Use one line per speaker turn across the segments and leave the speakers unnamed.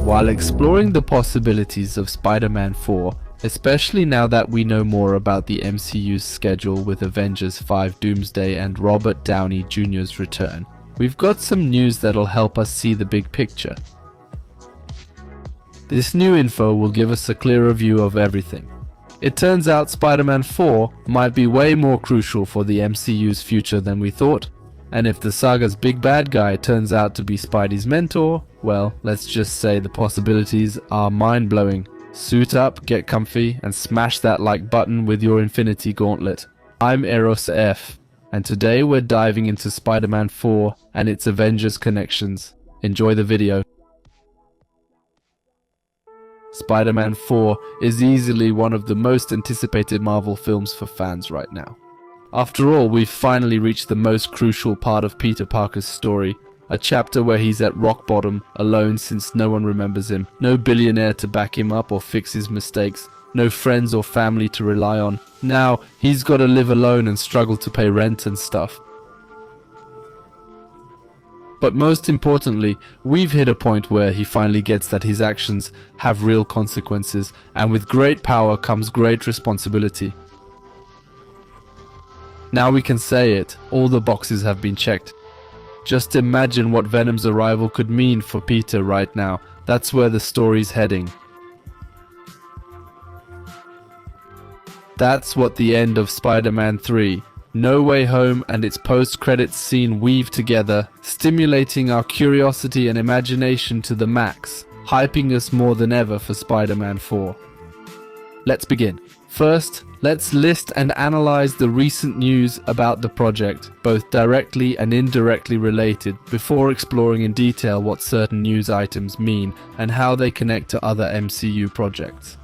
While exploring the possibilities of Spider-Man 4, especially now that we know more about the MCU's schedule with Avengers 5 Doomsday and Robert Downey Jr.'s return, we've got some news that'll help us see the big picture. This new info will give us a clearer view of everything. It turns out Spider-Man 4 might be way more crucial for the MCU's future than we thought. And if the saga's big bad guy turns out to be Spidey's mentor, well, let's just say the possibilities are mind-blowing. Suit up, get comfy, and smash that like button with your Infinity Gauntlet. I'm Eros F, and today we're diving into Spider-Man 4 and its Avengers connections. Enjoy the video. Spider-Man 4 is easily one of the most anticipated Marvel films for fans right now. After all, we've finally reached the most crucial part of Peter Parker's story, a chapter where he's at rock bottom, alone since no one remembers him, no billionaire to back him up or fix his mistakes, no friends or family to rely on. Now, he's got to live alone and struggle to pay rent and stuff. But most importantly, we've hit a point where he finally gets that his actions have real consequences, and with great power comes great responsibility. Now we can say it, all the boxes have been checked. Just imagine what Venom's arrival could mean for Peter right now. That's where the story's heading. That's what the end of Spider-Man 3, No Way Home and its post-credits scene weave together, stimulating our curiosity and imagination to the max, hyping us more than ever for Spider-Man 4. Let's begin. First, let's list and analyze the recent news about the project, both directly and indirectly related, before exploring in detail what certain news items mean and how they connect to other MCU projects.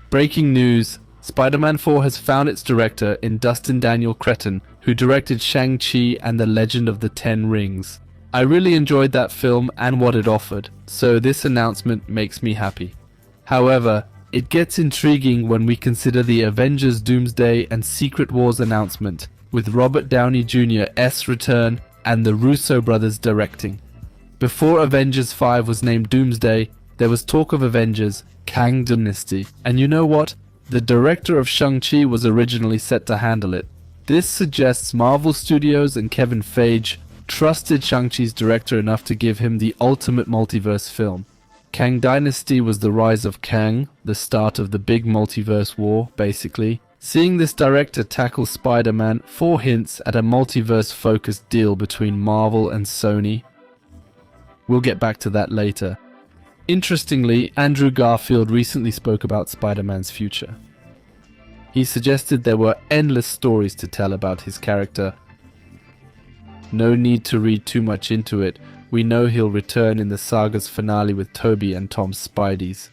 Breaking news: Spider-Man 4 has found its director in Dustin Daniel Cretton, who directed Shang-Chi and the Legend of the Ten Rings. I really enjoyed that film and what it offered, so this announcement makes me happy. However, it gets intriguing when we consider the Avengers Doomsday and Secret Wars announcement, with Robert Downey Jr.'s return and the Russo brothers directing. Before Avengers 5 was named Doomsday, there was talk of Avengers Kang Dynasty, and you know what? The director of Shang-Chi was originally set to handle it. This suggests Marvel Studios and Kevin Feige trusted Shang-Chi's director enough to give him the ultimate multiverse film. Kang Dynasty was the rise of Kang, the start of the big multiverse war, basically. Seeing this director tackle Spider-Man, 4 hints at a multiverse-focused deal between Marvel and Sony. We'll get back to that later. Interestingly, Andrew Garfield recently spoke about Spider-Man's future. He suggested there were endless stories to tell about his character. No need to read too much into it. We know he'll return in the saga's finale with Tobey and Tom's Spideys.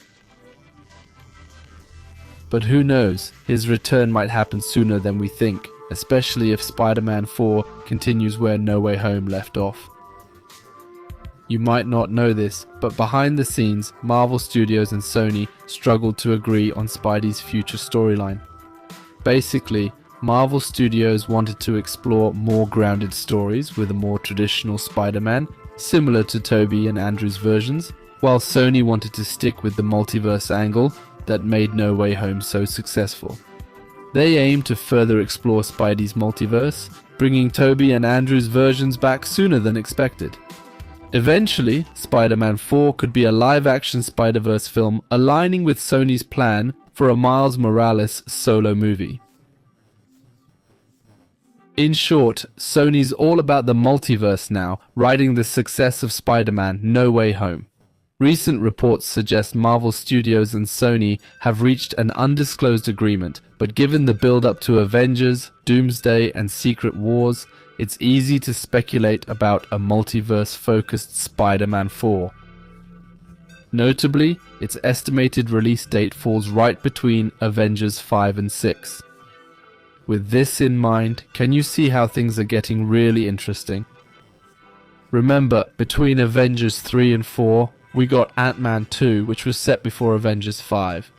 But who knows, his return might happen sooner than we think, especially if Spider-Man 4 continues where No Way Home left off. You might not know this, but behind the scenes, Marvel Studios and Sony struggled to agree on Spidey's future storyline. Basically, Marvel Studios wanted to explore more grounded stories with a more traditional Spider-Man, similar to Tobey and Andrew's versions, while Sony wanted to stick with the multiverse angle that made No Way Home so successful. They aimed to further explore Spidey's multiverse, bringing Tobey and Andrew's versions back sooner than expected. Eventually, Spider-Man 4 could be a live-action Spider-Verse film aligning with Sony's plan for a Miles Morales solo movie. In short, Sony's all about the multiverse now, riding the success of Spider-Man No Way Home. Recent reports suggest Marvel Studios and Sony have reached an undisclosed agreement, but given the build-up to Avengers, Doomsday, and Secret Wars, it's easy to speculate about a multiverse-focused Spider-Man 4. Notably, its estimated release date falls right between Avengers 5 and 6. With this in mind, can you see how things are getting really interesting? Remember, between Avengers 3 and 4, we got Ant-Man 2, which was set before Avengers 5.